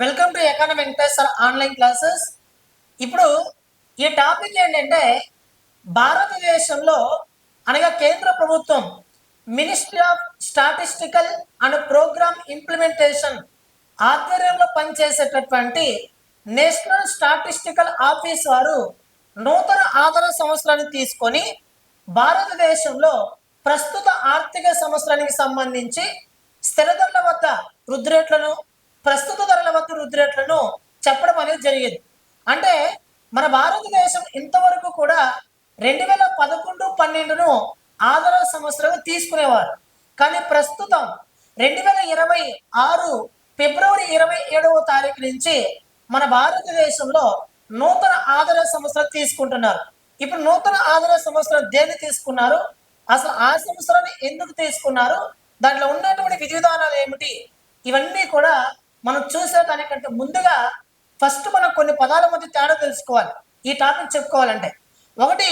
Welcome to economy Venkateswara online classes. ఇప్పుడు ఈ topic ఏంటంటే భారతదేశంలో అనగా కేంద్ర ప్రభుత్వం ministry of statistical and programme implementation ఆధ్వర్యంలో పనిచేసేటటువంటి నేషనల్ స్టాటిస్టికల్ ఆఫీస్ వారు నూతన ఆధార సంవత్సరాన్ని తీసుకొని భారతదేశంలో ప్రస్తుత ఆర్థిక సంవత్సరానికి సంబంధించి స్థిర ధరల వద్ద వృద్ధి రేట్లను ప్రస్తుత ధరల వద్ద వృద్ధి రేట్లను చెప్పడం అనేది జరిగింది. అంటే మన భారతదేశం ఇంతవరకు కూడా 2011-12ను ఆధార సంవత్సరంగా తీసుకునేవారు. కానీ ప్రస్తుతం 2026 ఫిబ్రవరి 27వ తారీఖు నుంచి మన భారతదేశంలో నూతన ఆధార సంవత్సరం తీసుకుంటున్నారు. ఇప్పుడు నూతన ఆధార సంవత్సరం దేన్ని తీసుకున్నారు, అసలు ఆ సంవత్సరాన్ని ఎందుకు తీసుకున్నారు, దాంట్లో ఉన్నటువంటి విధి విధానాలు ఏమిటి, ఇవన్నీ కూడా మనం చూసేదానికంటే ముందుగా ఫస్ట్ మనం కొన్ని పదాల మధ్య తేడా తెలుసుకోవాలి. ఈ టాపిక్ చెప్పుకోవాలంటే, ఒకటి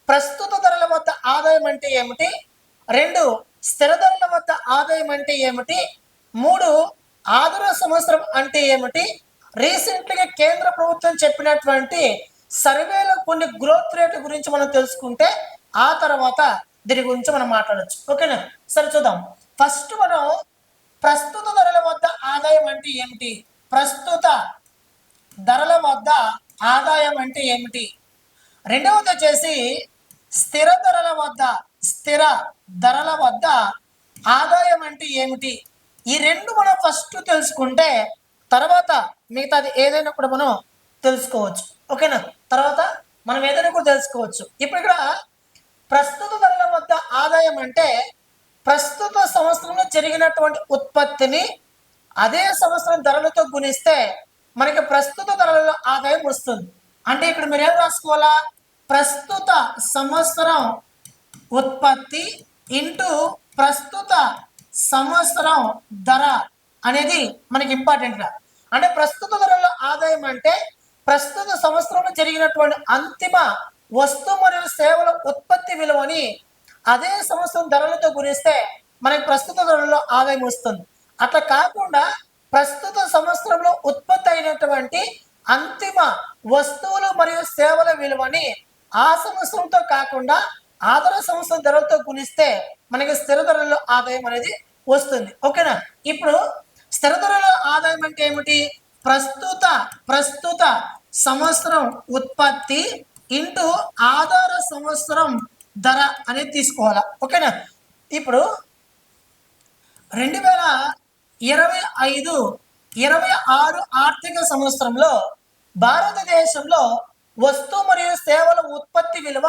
ప్రస్తుత ధరల వద్ద ఆదాయం అంటే ఏమిటి, రెండు స్థిర ధరల వద్ద ఆదాయం అంటే ఏమిటి, మూడు ఆధార సంవత్సరం అంటే ఏమిటి, రీసెంట్గా కేంద్ర ప్రభుత్వం చెప్పినటువంటి సర్వేలో కొన్ని గ్రోత్ రేట్ గురించి మనం తెలుసుకుంటే ఆ తర్వాత దీని గురించి మనం మాట్లాడచ్చు. ఓకేనా? సరే చూద్దాం. ఫస్ట్ మనం ప్రస్తుత ధరల వద్ద ఆదాయం అంటే ఏమిటి, ప్రస్తుత ధరల వద్ద ఆదాయం అంటే ఏమిటి, రెండవది వచ్చేసి స్థిర ధరల వద్ద ఆదాయం అంటే ఏమిటి. ఈ రెండు మనం ఫస్ట్ తెలుసుకుంటే తర్వాత మిగతాది ఏదైనా కూడా మనం తెలుసుకోవచ్చు. ఓకేనా? తర్వాత మనం ఏదైనా కూడా తెలుసుకోవచ్చు. ఇప్పుడు ఇక్కడ ప్రస్తుత ధరల వద్ద ఆదాయం అంటే ప్రస్తుత సంవత్సరంలో జరిగినటువంటి ఉత్పత్తిని అదే సంవత్సరం ధరలతో గుణిస్తే మనకి ప్రస్తుత ధరలలో ఆదాయం వస్తుంది. అంటే ఇక్కడ మీరు ఏం రాసుకోవాలా, ప్రస్తుత సంవత్సరం ఉత్పత్తి ఇంటూ ప్రస్తుత సంవత్సరం ధర అనేది మనకి ఇంపార్టెంట్గా. అంటే ప్రస్తుత ధరలో ఆదాయం అంటే ప్రస్తుత సంవత్సరంలో జరిగినటువంటి అంతిమ వస్తు మరియు సేవల ఉత్పత్తి విలువని అదే సంవత్సరం ధరలతో గుణిస్తే మనకి ప్రస్తుత ధరలో ఆదాయం వస్తుంది. అట్లా కాకుండా ప్రస్తుత సంవత్సరంలో ఉత్పత్తి అయినటువంటి అంతిమ వస్తువులు మరియు సేవల విలువని ఆ సంవత్సరంతో కాకుండా ఆధార సంవత్సరం ధరలతో గుణిస్తే మనకి స్థిర ధరలో ఆదాయం అనేది వస్తుంది. ఓకేనా? ఇప్పుడు స్థిర ధరలో ఆదాయం అంటే ఏమిటి, ప్రస్తుత సంవత్సరం ఉత్పత్తి ఇంటూ ఆధార సంవత్సరం ధర అనేది తీసుకోవాలా. ఓకేనా? ఇప్పుడు 2025-26 ఆర్థిక సంవత్సరంలో భారతదేశంలో వస్తు మరియు సేవల ఉత్పత్తి విలువ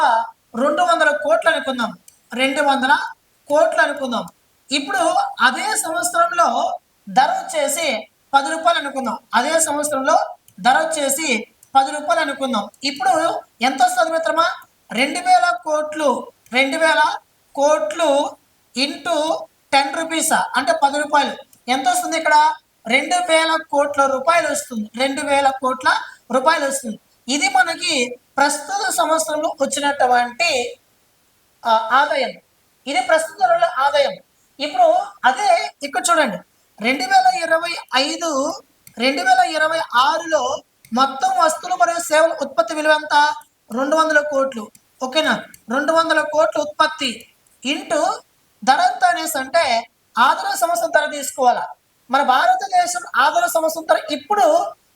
200 కోట్లు అనుకుందాం. 200 కోట్లు అనుకుందాం. ఇప్పుడు అదే సంవత్సరంలో ధర వచ్చేసి 10 రూపాయలు అనుకుందాం. అదే సంవత్సరంలో ధర వచ్చేసి 10 రూపాయలు అనుకుందాం. ఇప్పుడు ఎంత వస్తుంది మిత్రమా, 2000 కోట్లు ఇంటూ 10 రూపీస్ అంటే 10 రూపాయలు ఎంత వస్తుంది, ఇక్కడ 2000 కోట్ల రూపాయలు వస్తుంది. 2000 కోట్ల రూపాయలు వస్తుంది. ఇది మనకి ప్రస్తుత సంవత్సరంలో వచ్చినటువంటి ఆదాయం. ఇది ప్రస్తుత ఆదాయం. ఇప్పుడు అదే ఇక్కడ చూడండి, 2026లో మొత్తం వస్తువులు మరియు సేవల ఉత్పత్తి విలువ ఎంత, 200 కోట్లు. ఓకేనా? 200 కోట్ల ఉత్పత్తి ఇంటూ ధర ఎంత అనేసి అంటే ఆధార సంవత్సరం ధర తీసుకోవాలా. మన భారతదేశం ఆధార సంవత్సరం ధర ఇప్పుడు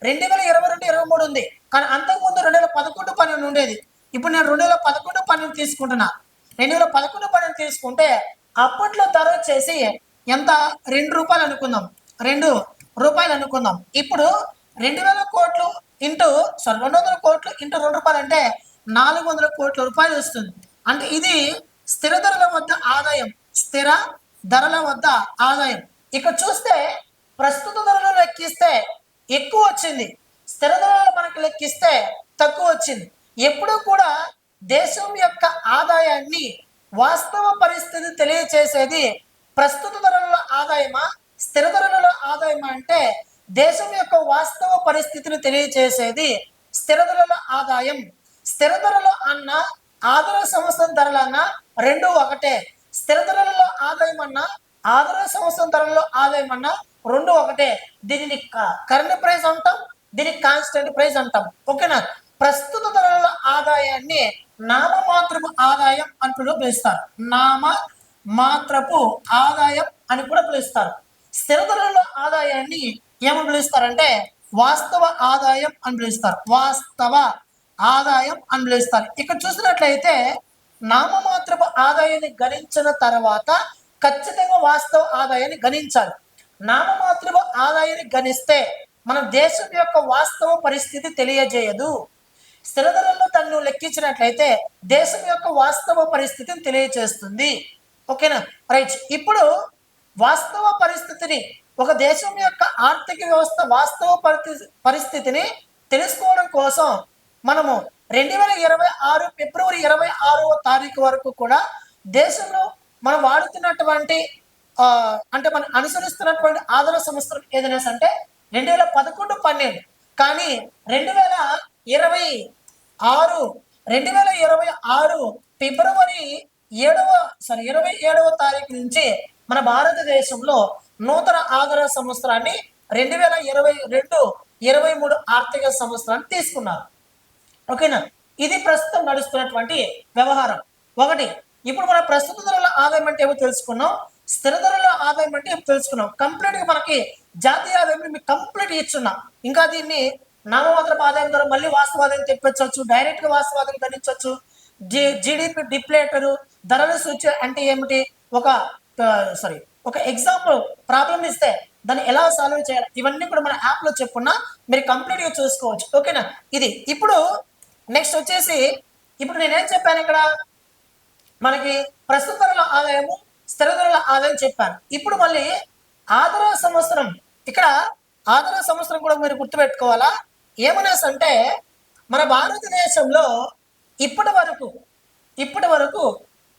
2022-23 ఉంది. కానీ అంతకుముందు 2011-12 ఉండేది. ఇప్పుడు నేను 2011-12 తీసుకుంటున్నా. 2011-12 తీసుకుంటే అప్పట్లో ధర వచ్చేసి ఎంత, 2 రూపాయలు అనుకుందాం. 2 రూపాయలు అనుకుందాం. ఇప్పుడు 200 కోట్లు ఇంటూ 200 కోట్లు ఇంటూ 2 రూపాయలు అంటే 400 కోట్ల రూపాయలు వస్తుంది. అంటే ఇది స్థిర ధరల వద్ద ఆదాయం. స్థిర ధరల వద్ద ఆదాయం. ఇక్కడ చూస్తే ప్రస్తుత ధరలు లెక్కిస్తే ఎక్కువ వచ్చింది, స్థిర ధరలు మనకు లెక్కిస్తే తక్కువ వచ్చింది. ఎప్పుడూ కూడా దేశం యొక్క ఆదాయాన్ని వాస్తవ పరిస్థితి తెలియచేసేది ప్రస్తుత ధరలలో ఆదాయమా స్థిర ధరలలో ఆదాయమా అంటే దేశం యొక్క వాస్తవ పరిస్థితిని తెలియచేసేది స్థిర ధరల ఆదాయం. స్థిర ధరలు అన్న ఆధార సంవత్సరం ధరలన్నా రెండు ఒకటే. స్థిర ధరలలో ఆదాయం అన్న ఆదరణ సంవత్సరం ధరల్లో ఆదాయం అన్న రెండు ఒకటే. దీనిని కరెంట్ ప్రైస్ అంటాం, దీనికి కాన్స్టెంట్ ప్రైస్ అంటాం. ఓకేనా? ప్రస్తుత ధరల ఆదాయాన్ని నామమాత్రపు ఆదాయం అని కూడా పిలుస్తారు. నామ మాత్రపు ఆదాయం అని కూడా పిలుస్తారు. స్థిర ధరల ఆదాయాన్ని ఏమని పిలుస్తారంటే వాస్తవ ఆదాయం అని పిలుస్తారు. వాస్తవ ఆదాయం అని పిలుస్తారు. ఇక్కడ చూసినట్లయితే నామమాత్రపు ఆదాయాన్ని గణించిన తర్వాత ఖచ్చితంగా వాస్తవ ఆదాయాన్ని గణించాలి. నామమాత్రపు ఆదాయాన్ని గణిస్తే మన దేశం యొక్క వాస్తవ పరిస్థితి తెలియజేయదు. స్థిర ధరల్లో తను లెక్కించినట్లయితే దేశం యొక్క వాస్తవ పరిస్థితిని తెలియజేస్తుంది. ఓకేనా? రైట్. ఇప్పుడు వాస్తవ పరిస్థితిని, ఒక దేశం యొక్క ఆర్థిక వ్యవస్థ వాస్తవ పరిస్థితిని తెలుసుకోవడం కోసం మనము 2026 ఫిబ్రవరి 26వ తారీఖు వరకు కూడా దేశంలో మనం వాడుతున్నటువంటి అంటే మనం అనుసరిస్తున్నటువంటి ఆదరణ సంవత్సరం ఏదైనా అంటే 2011-12. కానీ 2026 ఫిబ్రవరి 27వ తారీఖు నుంచి మన భారతదేశంలో నూతన ఆదరణ సంవత్సరాన్ని 2022-23 ఆర్థిక సంవత్సరాన్ని తీసుకున్నారు. ఓకేనా? ఇది ప్రస్తుతం నడుస్తున్నటువంటి వ్యవహారం. ఒకటి, ఇప్పుడు మన ప్రస్తుత ధరల ఆదాయం అంటే ఏమో తెలుసుకున్నాం, స్థిర ధరల ఆదాయం అంటే ఏమో తెలుసుకున్నాం. కంప్లీట్గా మనకి జాతీయ ఆదాయం మీకు కంప్లీట్ ఇచ్చున్నా. ఇంకా దీన్ని నామమాత్రపు ఆదాయం ద్వారా మళ్ళీ వాస్తవ ఆదాయం తెప్పించవచ్చు, డైరెక్ట్గా వాస్తవ ఆదాయం గణించవచ్చు. జీడిపి డిప్లేటరు, ధరల సూచి అంటే ఏమిటి, ఒక ఎగ్జాంపుల్ ప్రాబ్లం ఇస్తే దాన్ని ఎలా సాల్వ్ చేయాలి, ఇవన్నీ కూడా మన యాప్లో చెప్పున్నా మీరు కంప్లీట్గా చూసుకోవచ్చు. ఓకేనా? ఇది ఇప్పుడు నెక్స్ట్ వచ్చేసి, ఇప్పుడు నేనేం చెప్పాను, ఇక్కడ మనకి ప్రస్తుత ధరల ఆదాయము, స్థిర ధరల ఆదాయం చెప్పాను. ఇప్పుడు మళ్ళీ ఆదరణ సంవత్సరం, ఇక్కడ ఆదరణ సంవత్సరం కూడా మీరు గుర్తుపెట్టుకోవాలా. ఏమనేసి అంటే మన భారతదేశంలో ఇప్పటి వరకు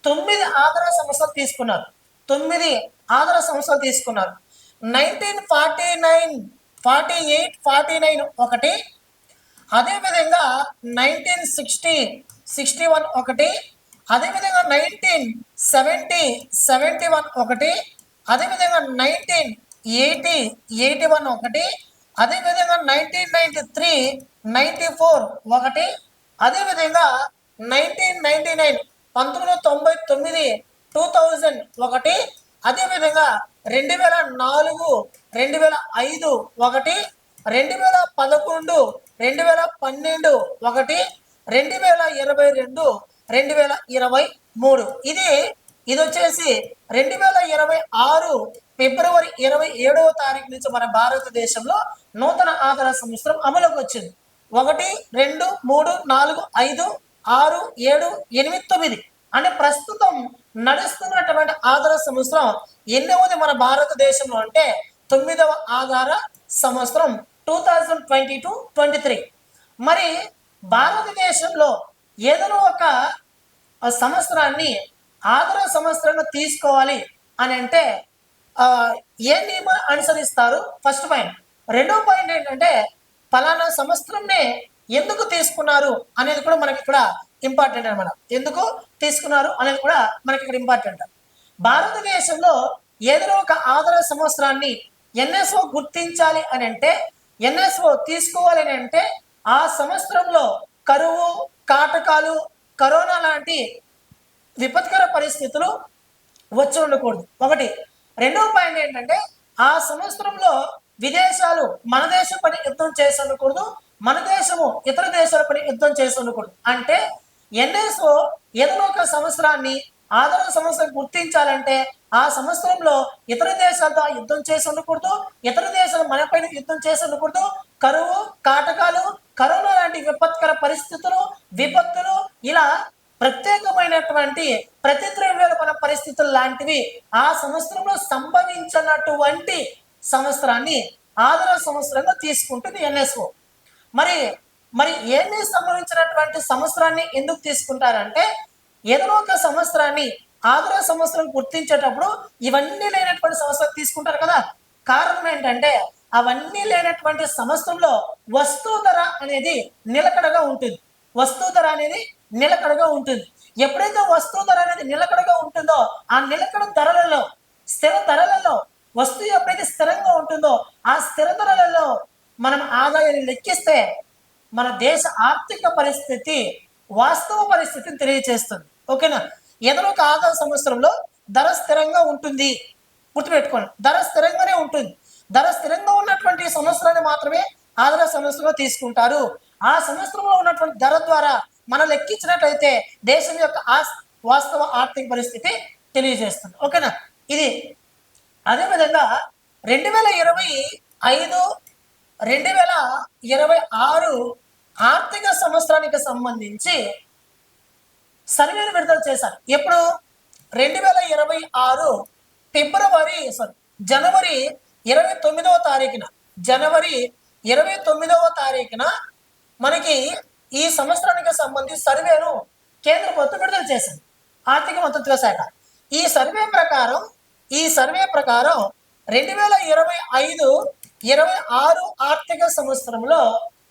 9 ఆదరణ సంవత్సరాలు తీసుకున్నారు. 9 ఆదరణ సంవత్సరాలు తీసుకున్నారు. 1949, 48, 49 ఒకటి, అదేవిధంగా 1960, 61 ఒకటి, అదేవిధంగా 1970, 71 ఒకటి, అదేవిధంగా 1980, 81 ఒకటి, అదేవిధంగా 1993, 94 ఒకటి, అదేవిధంగా 1999, 1999, 2000 ఒకటి, అదేవిధంగా 2004, 2005 ఒకటి, 2011, 2012 ఒకటి, 2022, 2023. ఇది వచ్చేసి 2026 ఫిబ్రవరి 27వ తారీఖు నుంచి మన భారతదేశంలో నూతన ఆదరణ సంవత్సరం అమలుకి వచ్చింది. 1, 2, 3, 4, 5, 6, 7, 8, 9 అంటే ప్రస్తుతం నడుస్తున్నటువంటి ఆదరణ సంవత్సరం ఎన్నవది మన భారతదేశంలో అంటే 9వ ఆధార సంవత్సరం 2022-23. మరి భారతదేశంలో ఏదైనా ఒక సంవత్సరాన్ని ఆదరణ సంవత్సరంగా తీసుకోవాలి అని అంటే ఏ నియమాలు అనుసరిస్తారు? First point. రెండవ పాయింట్ ఏంటంటే ఫలానా సంవత్సరంనే ఎందుకు తీసుకున్నారు అనేది కూడా మనకి ఇక్కడ ఇంపార్టెంట్ అనమాట. ఎందుకు తీసుకున్నారు అనేది కూడా మనకి ఇక్కడ ఇంపార్టెంట్. భారతదేశంలో ఏదైనా ఒక ఆదరణ సంవత్సరాన్ని ఎన్ఎస్ఓ గుర్తించాలి అని అంటే, ఎన్ఎస్ఓ తీసుకోవాలి అని అంటే ఆ సంవత్సరంలో కరువు, కాటకాలు, కరోనా లాంటి విపత్కర పరిస్థితులు వచ్చి ఉండకూడదు. ఒకటి. రెండవ పాయింట్ ఏంటంటే ఆ సంవత్సరంలో విదేశాలు మన దేశం పని యుద్ధం చేసి ఉండకూడదు, మన దేశము ఇతర దేశాల పని యుద్ధం చేసి ఉండకూడదు. అంటే ఎన్ఎస్ఓ ఏదైనా ఒక సంవత్సరాన్ని ఆదరణ సంవత్సరం గుర్తించాలంటే ఆ సంవత్సరంలో ఇతర దేశాలతో యుద్ధం చేసి ఉండకూడదు, ఇతర దేశాలు మన పైన యుద్ధం చేసి ఉండకూడదు. కరువు, కాటకాలు, కరోనా లాంటి విపత్కర పరిస్థితులు, విపత్తులు, ఇలా ప్రత్యేకమైనటువంటి ప్రతిద్రవ్యోల్బణ పరిస్థితులు లాంటివి ఆ సంవత్సరంలో సంభవించినటువంటి సంవత్సరాన్ని ఆదరణ సంవత్సరంగా తీసుకుంటుంది ఎన్ఎస్ఓ. మరి ఏమీ సంభవించినటువంటి సంవత్సరాన్ని ఎందుకు తీసుకుంటారంటే ఏదో ఒక సంవత్సరాన్ని ఆదరణ సంవత్సరం గుర్తించేటప్పుడు ఇవన్నీ లేనటువంటి సంవత్సరం తీసుకుంటారు కదా. కారణం ఏంటంటే అవన్నీ లేనటువంటి సంవత్సరంలో వస్తువు ధర అనేది నిలకడగా ఉంటుంది. వస్తువు ధర అనేది నిలకడగా ఉంటుంది. ఎప్పుడైతే వస్తువు ధర అనేది నిలకడగా ఉంటుందో ఆ నిలకడ ధరలలో స్థిర ధరలలో వస్తువు ఎప్పుడైతే స్థిరంగా ఉంటుందో ఆ స్థిర ధరలలో మనం ఆదాయాన్ని లెక్కిస్తే మన దేశ ఆర్థిక పరిస్థితి వాస్తవ పరిస్థితిని తెలియజేస్తుంది. ఓకేనా? ఏదైనా ఒక ఆదాయ సంవత్సరంలో ధర స్థిరంగా ఉంటుంది, గుర్తుపెట్టుకోండి, ధర స్థిరంగానే ఉంటుంది. ధర స్థిరంగా ఉన్నటువంటి సంవత్సరాన్ని మాత్రమే ఆదాయ సంవత్సరంగా తీసుకుంటారు. ఆ సంవత్సరంలో ఉన్నటువంటి ధర ద్వారా మనం లెక్కించినట్లయితే దేశం యొక్క వాస్తవ ఆర్థిక పరిస్థితి తెలియజేస్తుంది. ఓకేనా? ఇది అదేవిధంగా 2025 2026 ఆర్థిక సంవత్సరానికి సంబంధించి సర్వేను విడుదల చేశారు. ఎప్పుడు? 2026 జనవరి 29వ తారీఖున మనకి ఈ సంవత్సరానికి సంబంధించి సర్వేను కేంద్ర ప్రభుత్వం విడుదల చేసింది, ఆర్థిక మంత్రిత్వ శాఖ. ఈ సర్వే ప్రకారం 2025-26 ఆర్థిక సంవత్సరంలో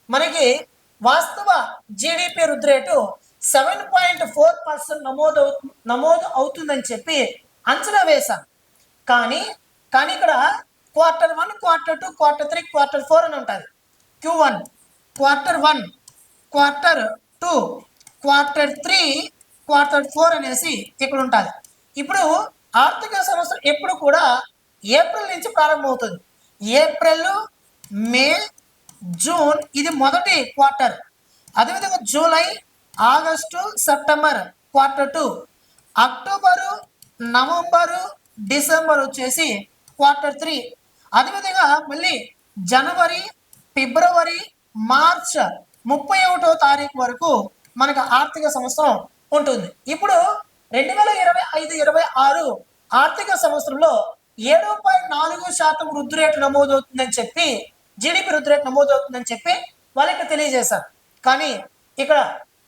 మనకి వాస్తవ జీడిపి వృద్ధి రేటు 7.4% నమోదు అవుతుందని చెప్పి అంచనా వేశాం. కానీ ఇక్కడ Q1, Q2, Q3, Q4 అని ఉంటుంది. Q1, Q1, Q2, Q3, Q4 అనేసి ఇక్కడ ఉంటుంది. ఇప్పుడు ఆర్థిక సంవత్సరం ఎప్పుడు కూడా ఏప్రిల్ నుంచి ప్రారంభమవుతుంది. ఏప్రిల్, మే, జూన్ ఇది మొదటి క్వార్టర్. అదేవిధంగా July, August, September Q2, October, November, December వచ్చేసి Q3. అదేవిధంగా మళ్ళీ జనవరి, ఫిబ్రవరి, మార్చ్ 31వ తారీఖు వరకు మనకు ఆర్థిక సంవత్సరం ఉంటుంది. ఇప్పుడు 2025-26 ఆర్థిక సంవత్సరంలో 7.4% వృద్ధి రేటు నమోదవుతుందని చెప్పి, జీడిపి వృద్ధి రేటు నమోదవుతుందని చెప్పి వాళ్ళకి తెలియజేశారు. కానీ ఇక్కడ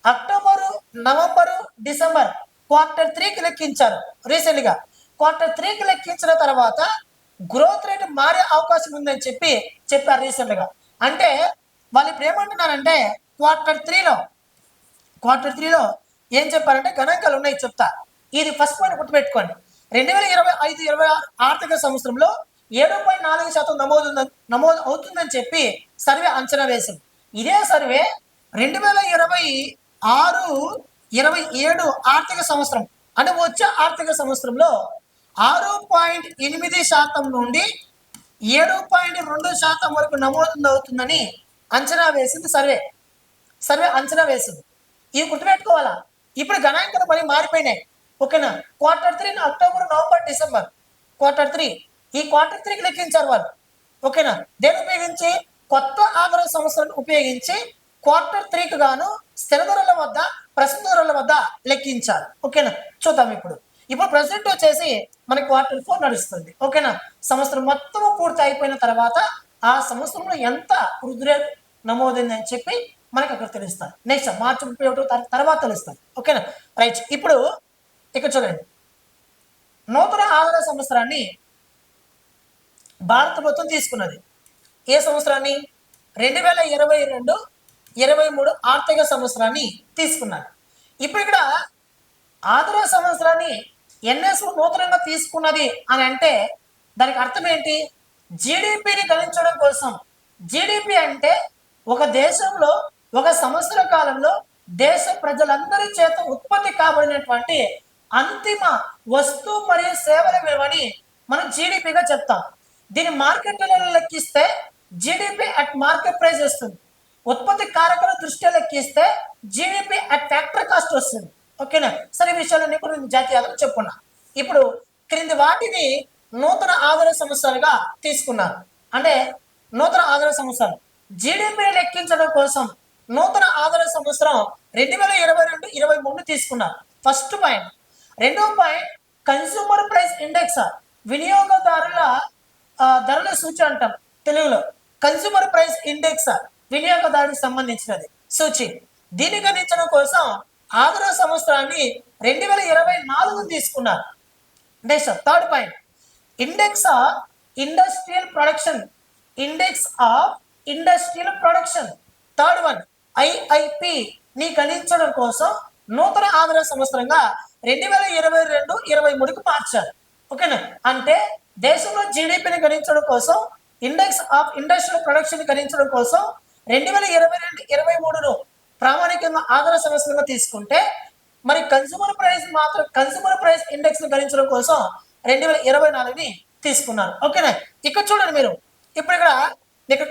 అక్టోబరు, నవంబరు, డిసెంబర్ Q3కి లెక్కించారు. రీసెంట్గా Q3కి లెక్కించిన తర్వాత గ్రోత్ రేట్ మారే అవకాశం ఉందని చెప్పారు రీసెంట్గా. అంటే వాళ్ళు ఇప్పుడు ఏమంటున్నారంటే Q3లో ఏం చెప్పారంటే గణాంకాలు ఉన్నాయి, చెప్తా. ఇది ఫస్ట్ పాయింట్ గుర్తుపెట్టుకోండి. 2025-26 ఆర్థిక సంవత్సరంలో 7.4% నమోదు అవుతుందని చెప్పి సర్వే అంచనా వేసింది. ఇదే సర్వే 2026-27 ఆర్థిక సంవత్సరం అంటే వచ్చే ఆర్థిక సంవత్సరంలో 6.8% నుండి 7.2% వరకు నమోదు అవుతుందని అంచనా వేసింది సర్వే అంచనా వేసింది. ఇది గుర్తుపెట్టుకోవాలా. ఇప్పుడు గణాంకాలు మరి మారిపోయినాయి. ఓకేనా? Q3 October, November, December Q3 ఈ Q3కి లెక్కించారు వాళ్ళు. ఓకేనా? దేని ఉపయోగించి? కొత్త ఆదాయ సంవత్సరాన్ని ఉపయోగించి Q3కి గాను స్థిర ధరల వద్ద, ప్రస్తుత ధరల వద్ద లెక్కించారు. ఓకేనా? చూద్దాం. ఇప్పుడు ప్రెసెంట్ వచ్చేసి మనకి Q4 నడుస్తుంది. ఓకేనా? సంవత్సరం మొత్తం పూర్తి అయిపోయిన తర్వాత ఆ సంవత్సరంలో ఎంత వృద్ధి రేటు నమోదైందని చెప్పి మనకి అక్కడ తెలుస్తుంది. నెక్స్ట్ మార్చి 31 తర్వాత తెలుస్తుంది. ఓకేనా? రైట్. ఇప్పుడు ఇక్కడ చూడండి, నూతన ఆదాయ సంవత్సరాన్ని భారత ప్రభుత్వం తీసుకున్నది. ఏ సంవత్సరాన్ని? 2022-23 ఆర్థిక సంవత్సరాన్ని తీసుకున్నది. ఇప్పుడు ఇక్కడ ఆదాయ సంవత్సరాన్ని ఎన్ఎస్ఓ నూతనంగా తీసుకున్నది అని అంటే దానికి అర్థం ఏంటి? జీడిపిని గణించడం కోసం. జీడిపి అంటే ఒక దేశంలో ఒక సంవత్సర కాలంలో దేశ ప్రజలందరి చేత ఉత్పత్తి కాబడినటువంటి అంతిమ వస్తువు మరియు సేవల విలువని మనం జీడిపిగా చెప్తాం. దీన్ని మార్కెట్లలో లెక్కిస్తే జీడిపి అట్ మార్కెట్ ప్రైస్ వస్తుంది. ఉత్పత్తి కారకాల దృష్ట్యా లెక్కిస్తే జీడిపి అట్ ఫ్యాక్టరీ కాస్ట్ వస్తుంది. ఓకేనా? సరే, విషయాలన్నీ కూడా నేను జాతీయ ఆదాయం చెప్పుకున్నా. ఇప్పుడు క్రింది వాటిని నూతన ఆదాయ సంవత్సరాలుగా తీసుకున్నారు. అంటే నూతన ఆదాయ సంవత్సరాలు జీడిపిని లెక్కించడం కోసం నూతన ఆదాయ సంవత్సరం 2022-23 తీసుకున్నారు. First point. రెండో పాయింట్ కన్స్యూమర్ ప్రైస్ ఇండెక్స్, వినియోగదారుల ధరల సూచి అంటాం తెలుగులో. కన్స్యూమర్ ప్రైస్ ఇండెక్స్ వినియోగదారుడికి సంబంధించినది సూచి. దీన్ని గణించడం కోసం ఆదాయ సంవత్సరాన్ని 2024 తీసుకున్నారు. Next third point index of industrial production. Third one IIP ని గణించడం కోసం నూతన ఆదాయ సంవత్సరంగా 2022-23కి మార్చారు. ఓకేనా. అంటే దేశంలో జీడిపిని గణించడం కోసం, ఇండెక్స్ ఆఫ్ ఇండస్ట్రియల్ ప్రొడక్షన్ గణించడం కోసం 2022-23ను ప్రామాణికంగా ఆధార సమస్యలుగా తీసుకుంటే, మరి కన్సూమర్ ప్రైస్ ఇండెక్స్ గణించడం కోసం 2024ని తీసుకున్నారు. ఓకేనా. ఇక్కడ చూడండి మీరు, ఇప్పుడు ఇక్కడ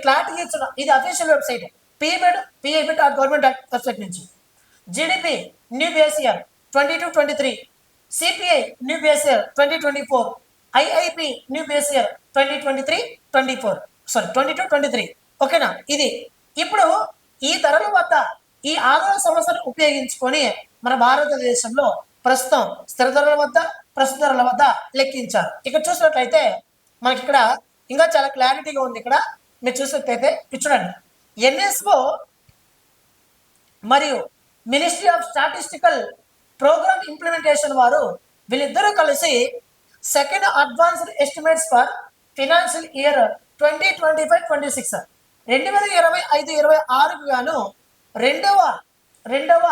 క్లారిటీ ఇచ్చిన ఇది అఫీషియల్ వెబ్సైట్ పిఐబిట్ గవర్నమెంట్ వెబ్సైట్ నుంచి. GDP new base year 22-23, CPI new base year 2024, IIP new base year 2023-24, sorry 22-23. ఓకేనా. ఇది ఇప్పుడు ఈ ధరల వద్ద ఈ ఆదాయ సమస్యను ఉపయోగించుకొని మన భారతదేశంలో ప్రస్తుతం స్థిర ధరల వద్ద, ప్రస్తుత ధరల వద్ద లెక్కించారు. ఇక్కడ చూసినట్లయితే మనకి ఇక్కడ ఇంకా చాలా క్లారిటీగా ఉంది. ఇక్కడ మీరు చూసినట్లయితే చూడండి, ఎన్ఎస్ఓ మరియు ministry of statistical programme implementation వారు వీళ్ళిద్దరూ కలిసి second advanced estimates for financial year 2025-26 2025-26 గాను రెండవ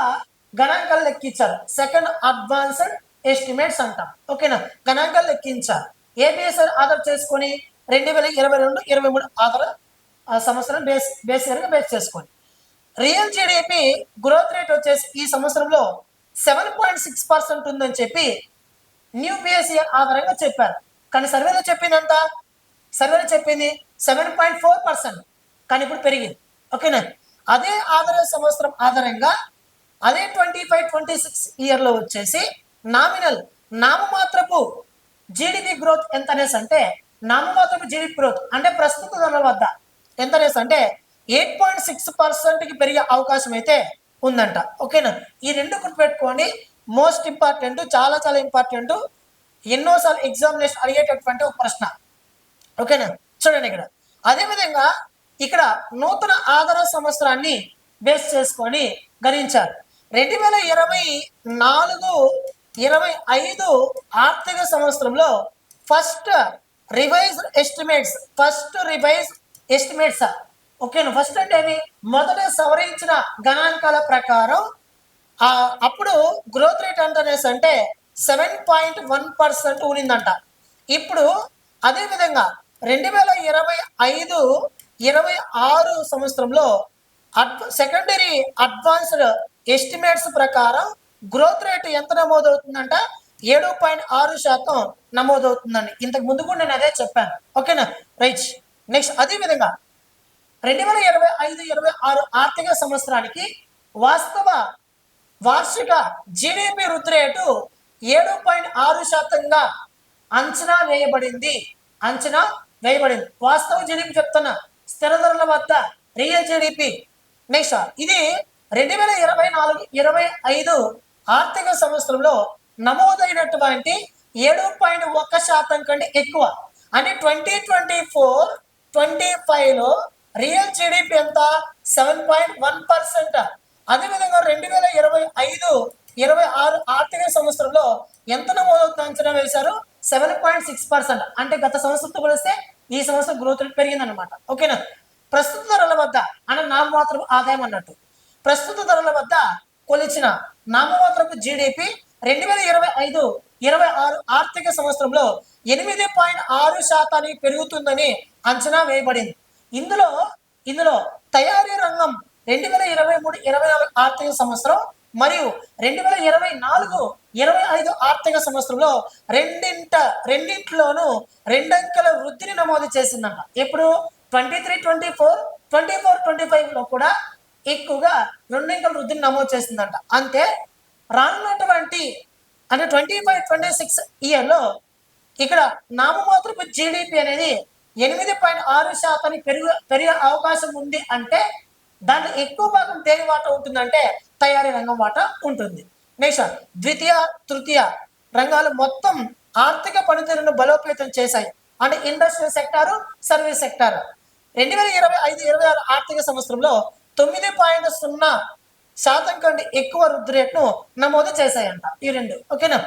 గణాంకాలు లెక్కించారు. సెకండ్ అడ్వాన్స్డ్ ఎస్టిమేట్స్ అంటాం. ఓకేనా. గణాంకాలు లెక్కించారు. ఏబిఎస్ ఆధార్ చేసుకొని 2022-23 ఆధార సంవత్సరం బేస్ చేసుకొని రియల్ జీడిపి గ్రోత్ రేట్ వచ్చేసి ఈ సంవత్సరంలో 7.6% ఉందని చెప్పి న్యూ బిఎస్ఈఆర్ ఆధారంగా చెప్పారు. కానీ సర్వేలో చెప్పిందంత 7.4%, కానీ ఇప్పుడు పెరిగింది. ఓకేనా. అదే ఆధార సంవత్సరం ఆధారంగా అదే 25-26 ఇయర్లో వచ్చేసి నామమాత్రపు జీడిపి గ్రోత్ ఎంత అనేసి అంటే, నామమాత్రపు జీడిపి గ్రోత్ అంటే ప్రస్తుత ధరల వద్ద ఎంత అనేసి అంటే 8.6%కి పెరిగే అవకాశం అయితే ఉందంట. ఓకేనా. ఈ రెండు గుర్తుపెట్టుకోండి. మోస్ట్ ఇంపార్టెంట్, చాలా చాలా ఇంపార్టెంట్, ఎన్నోసార్లు ఎగ్జామినేషన్ అడిగేటటువంటి ఒక ప్రశ్న. ఓకేనా. చూడండి ఇక్కడ అదేవిధంగా ఇక్కడ నూతన ఆధార సంవత్సరాన్ని బేస్ చేసుకొని గణించారు. 2024-25 ఆర్థిక సంవత్సరంలో ఫస్ట్ రివైజ్ ఎస్టిమేట్స్. ఓకేనా. ఫస్ట్ అంటే మొదట సవరించిన గణాంకాల ప్రకారం అప్పుడు గ్రోత్ రేట్ అంటనేసి అంటే 7.1% ఉనిందంట. ఇప్పుడు అదేవిధంగా 2025-26 సంవత్సరంలో సెకండరీ అడ్వాన్స్డ్ ఎస్టిమేట్స్ ప్రకారం గ్రోత్ రేట్ ఎంత నమోదవుతుందంట 7.6% నమోదవుతుందండి. ఇంతకు ముందు కూడా నేను అదే చెప్పాను. ఓకేనా. రైట్. నెక్స్ట్ అదేవిధంగా 2025-26 ఆర్థిక సంవత్సరానికి వార్షిక జీడిపి వృద్ధి రేటు 7.6%గా అంచనా వేయబడింది. వాస్తవ జీడిపి చెప్తున్న స్థిర ధరల వద్ద రియల్ జీడిపి. నెక్స్ట్ ఇది 2024-25 ఆర్థిక సంవత్సరంలో నమోదైనటువంటి 7.1% కంటే ఎక్కువ. అంటే 2024-25లో రియల్ జీడిపి ఎంత 7.1%. అదేవిధంగా 2025-26 ఆర్థిక సంవత్సరంలో ఎంత నమోదవుతుంది అంచనా వేశారు 7.6%. అంటే గత సంవత్సరంతో పోలిస్తే ఈ సంవత్సరం గ్రోత్ రేట్ పెరిగిందనమాట. ఓకేనా. ప్రస్తుత ధరల వద్ద అంటే నామమాత్రపు ఆదాయం అన్నట్టు. ప్రస్తుత ధరల వద్ద కొలిచిన నామమాత్రపు జీడిపి 2025-26 ఆర్థిక సంవత్సరంలో 8.6% పెరుగుతుందని అంచనా వేయబడింది. ఇందులో తయారీ రంగం 2023-24 ఆర్థిక సంవత్సరం మరియు 2024-25 ఆర్థిక సంవత్సరంలో రెండింటిలోనూ రెండంకెల వృద్ధిని నమోదు చేసిందంట. ఎప్పుడు 23-24, 24-25లో కూడా ఎక్కువగా రెండంకెల వృద్ధిని నమోదు చేసిందంట. అంతే రానున్నటువంటి అంటే 25-26 ఇయర్లో ఇక్కడ నామమాత్రపు జీడిపి అనేది 8.6% పెరిగే అవకాశం ఉంది. అంటే దాంట్లో ఎక్కువ భాగం దేని వాటా ఉంటుందంటే తయారీ రంగం వాటా ఉంటుంది. నెక్స్ట్ ద్వితీయ తృతీయ రంగాలు మొత్తం ఆర్థిక పనితీరును బలోపేతం చేశాయి. అంటే ఇండస్ట్రియల్ సెక్టారు, సర్వీస్ సెక్టార్ 2025-26 ఆర్థిక సంవత్సరంలో 9.0% కంటే ఎక్కువ వృద్ధి రేట్ను నమోదు చేశాయంట ఈ రెండు. ఓకేనా.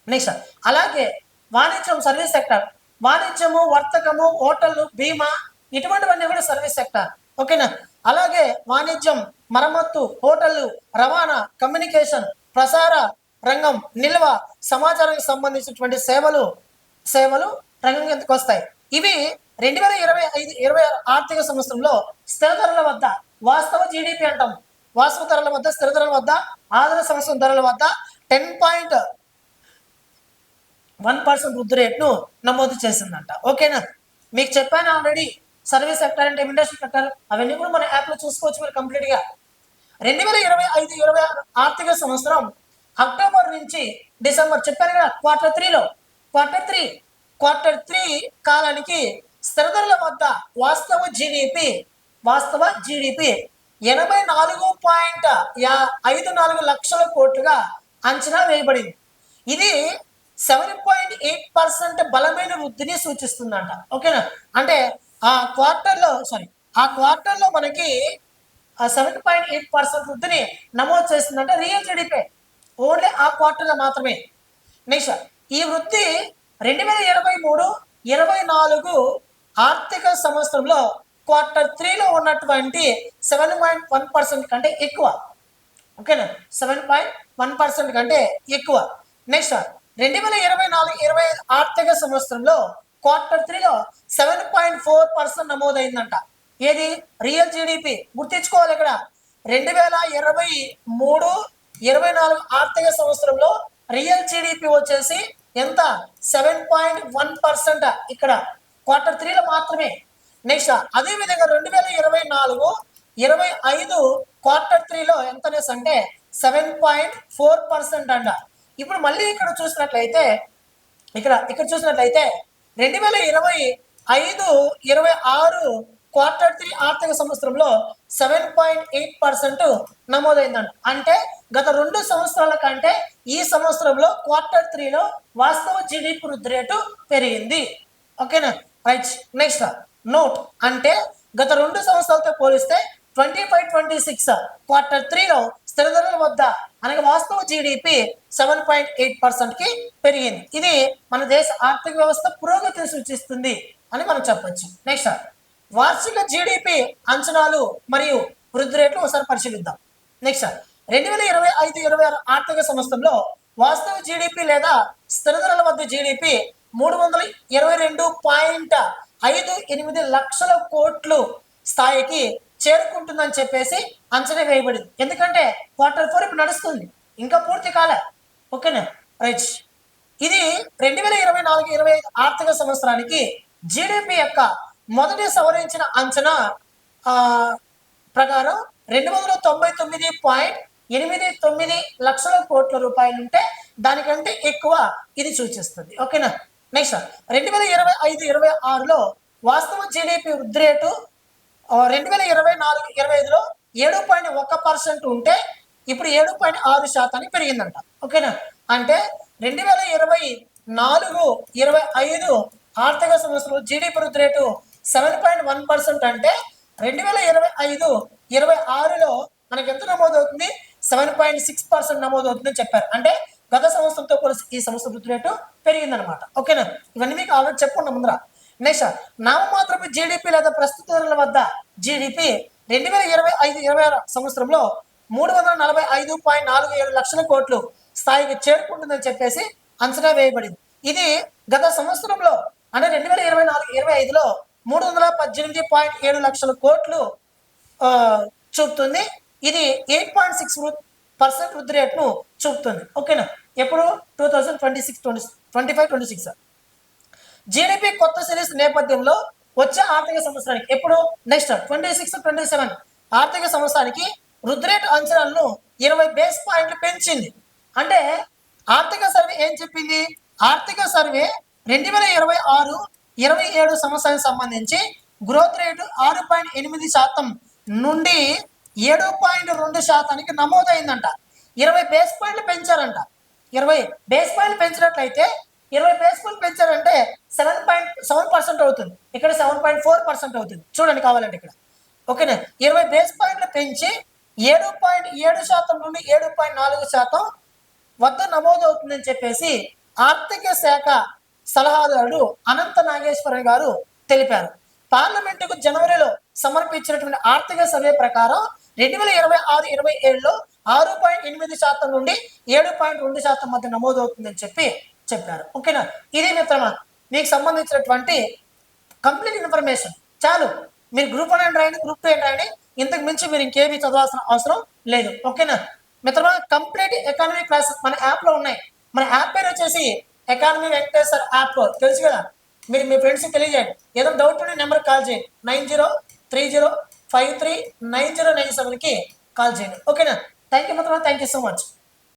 నెక్స్ట్ అలాగే వాణిజ్యం, సర్వీస్ సెక్టార్, వాణిజ్యము, వర్తకము, హోటళ్ళు, బీమా ఇటువంటివన్నీ కూడా సర్వీస్ సెక్టార్. ఓకేనా. అలాగే వాణిజ్యం, మరమ్మత్తు, హోటళ్ళు, రవాణా, కమ్యూనికేషన్, ప్రసార రంగం, నిల్వ, సమాచారానికి సంబంధించినటువంటి సేవలు, సేవలు రంగం కిందకు వస్తాయి. ఇవి 2025-26 ఆర్థిక సంవత్సరంలో స్థిర ధరల వద్ద వాస్తవ జీడిపి అంటాం. వాస్తవ ధరల వద్ద, స్థిర ధరల వద్ద, ఆధార సంవత్సరం ధరల వద్ద 10.1% వృద్ధి రేట్ను నమోదు చేసిందంట. ఓకేనా, మీకు చెప్పాను ఆల్రెడీ. సర్వీస్ సెక్టర్ అంటే ఇండస్ట్రీ సెక్టర్ అవన్నీ కూడా మన యాప్లో చూసుకోవచ్చు మీరు కంప్లీట్గా. 2025-26 ఆర్థిక సంవత్సరం అక్టోబర్ నుంచి డిసెంబర్ చెప్పాను కదా, క్వార్టర్ త్రీ కాలానికి స్థిర ధరల వద్ద వాస్తవ జీడిపి 84.54 లక్షల కోట్లుగా అంచనా వేయబడింది. ఇది 7.8% బలమైన వృద్ధిని సూచిస్తుందంట. ఓకేనా, అంటే ఆ క్వార్టర్లో మనకి 7.8% వృద్ధిని నమోదు చేస్తుందంటే రియల్ జీడిపి ఓన్లీ ఆ క్వార్టర్లో మాత్రమే. నెక్స్ట్, ఈ వృద్ధి 2023-24 ఆర్థిక సంవత్సరంలో క్వార్టర్ 3లో ఉన్నటువంటి 7.1% కంటే ఎక్కువ. ఓకేనా, 7.1% కంటే ఎక్కువ. నెక్స్ట్, 2024-25 ఆర్థిక సంవత్సరంలో క్వార్టర్ 3లో 7.4% నమోదైందంట. ఏది రియల్ జీడిపి గుర్తించుకోవాలి ఇక్కడ. 2023-24 ఆర్థిక సంవత్సరంలో రియల్ జీడిపి వచ్చేసి ఎంత? 7.1% ఇక్కడ క్వార్టర్ 3లో మాత్రమే. నెక్స్ట్, అదేవిధంగా 2024-25 క్వార్టర్ 3లో ఎంత అంటే 7.4% అంట. ఇప్పుడు మళ్ళీ ఇక్కడ చూసినట్లయితే 2025-26 క్వార్టర్ 3 ఆర్థిక సంవత్సరంలో 7.8% నమోదైందంట. అంటే గత 2 సంవత్సరాల కంటే ఈ సంవత్సరంలో క్వార్టర్ 3లో వాస్తవ జీడిపి వృద్ధి రేటు పెరిగింది. ఓకేనా, రైట్. నెక్స్ట్ నోట్ అంటే గత 2 సంవత్సరాలతో పోలిస్తే 25-26 క్వార్టర్ 3లో స్థిర ధరల వద్ద అనగా వాస్తవ జీడిపి 7.8%కి పెరిగింది. ఇది మన దేశ ఆర్థిక వ్యవస్థ పురోగతిని సూచిస్తుంది అని మనం చెప్పొచ్చు. నెక్స్ట్, వార్షిక జీడిపి అంచనాలు మరియు వృద్ధి రేట్లు ఒకసారి పరిశీలిద్దాం. నెక్స్ట్, 2025-26 ఆర్థిక సంవత్సరంలో వాస్తవ జీడిపి లేదా స్థిర ధరల వద్ద జీడిపి 322.58 లక్షల కోట్లు స్థాయికి చేరుకుంటుందని చెప్పేసి అంచనా వేయబడింది. ఎందుకంటే క్వార్టర్ 4 ఇప్పుడు నడుస్తుంది, ఇంకా పూర్తి కాలే. ఓకేనా, రైట్. ఇది 2024-25 ఆర్థిక సంవత్సరానికి జీడిపి యొక్క మొదటి సవరించిన అంచనా ప్రకారం 299.89 లక్షల కోట్ల రూపాయలు ఉంటే దానికంటే ఎక్కువ ఇది సూచిస్తుంది. ఓకేనా, నెక్స్ట్ 2025-26లో వాస్తవ జీడిపి వృద్ధి రేటు 2024-25లో 7.1% ఉంటే ఇప్పుడు 7.6% పెరిగిందంట. ఓకేనా, అంటే 2024-25 ఆర్థిక సంవత్సరంలో జీడిపి వృద్ధి రేటు 7.1% అంటే 2025-26లో మనకి ఎంత నమోదవుతుంది? 7.6% నమోదవుతుందని చెప్పారు. అంటే గత సంవత్సరంతో పోలిసి ఈ సంవత్సరం వృద్ధి రేటు పెరిగిందనమాట. ఓకేనా, ఇవన్నీ మీకు ఆల్రెడీ చెప్పుకున్నాం ముందర. నెక్స్ట్, నామమాత్రపు జీడిపి లేదా ప్రస్తుత ధరల వద్ద జీడిపి 2025-26 సంవత్సరంలో 345.47 లక్షల కోట్లు స్థాయికి చేరుకుంటుందని చెప్పేసి అంచనా వేయబడింది. ఇది గత సంవత్సరంలో అంటే 2024-25లో 318.7 లక్షల కోట్లు చూపుతుంది. ఇది 8.6% వృద్ధి రేటును చూపుతుంది. ఓకేనా, ఎప్పుడు 2025-26 జీడిపి కొత్త సిరీస్ నేపథ్యంలో వచ్చే ఆర్థిక సంవత్సరానికి ఎప్పుడు నెక్స్ట్ 26-27 ఆర్థిక సంవత్సరానికి వృద్ధి రేటు అంచనాలను 20 బేస్ పాయింట్లు పెంచింది. అంటే ఆర్థిక సర్వే ఏం చెప్పింది? ఆర్థిక సర్వే 2026-27 సంవత్సరానికి సంబంధించి గ్రోత్ రేటు 6.8% నుండి 7.2% నమోదైందంట. 20 బేస్ పాయింట్లు పెంచారంట. 20 బేస్ పాయింట్లు పెంచినట్లయితే 20 బేస్ పాయింట్లు పెంచారంటే 7.7% అవుతుంది. ఇక్కడ 7.4% అవుతుంది. చూడండి కావాలంటే ఇక్కడ. ఓకేనా, 20 బేస్ పాయింట్లు పెంచి 7.7% నుండి 7.4% వద్ద నమోదవుతుందని చెప్పేసి ఆర్థిక శాఖ సలహాదారుడు అనంత నాగేశ్వరరావు గారు తెలిపారు. పార్లమెంటుకు జనవరిలో సమర్పించినటువంటి ఆర్థిక సర్వే ప్రకారం 2026-27లో 6.8% నుండి 7.2% మధ్య నమోదవుతుందని చెప్పారు. ఓకేనా, ఇది మిత్రమా మీకు సంబంధించినటువంటి కంప్లీట్ ఇన్ఫర్మేషన్ చాలు. మీరు గ్రూప్ 1 అని రాయండి, గ్రూప్ 2 అని రాయండి, ఇంతకు మించి మీరు ఇంకేమీ చదవాల్సిన అవసరం లేదు. ఓకేనా మిత్రమా? కంప్లీట్ ఎకానమీ క్లాసెస్ మన యాప్లో ఉన్నాయి. మన యాప్ పేరు వచ్చేసి ఎకానమీ వెంకటేశ్వర్ యాప్, తెలుసు కదా. మీరు మీ ఫ్రెండ్స్కి తెలియజేయండి. ఏదైనా డౌట్ ఉంటే నెంబర్కి కాల్ చేయండి, 9030539097కి కాల్ చేయండి. ఓకేనా? థ్యాంక్ యూ మిత్రమా, థ్యాంక్ యూ సో మచ్.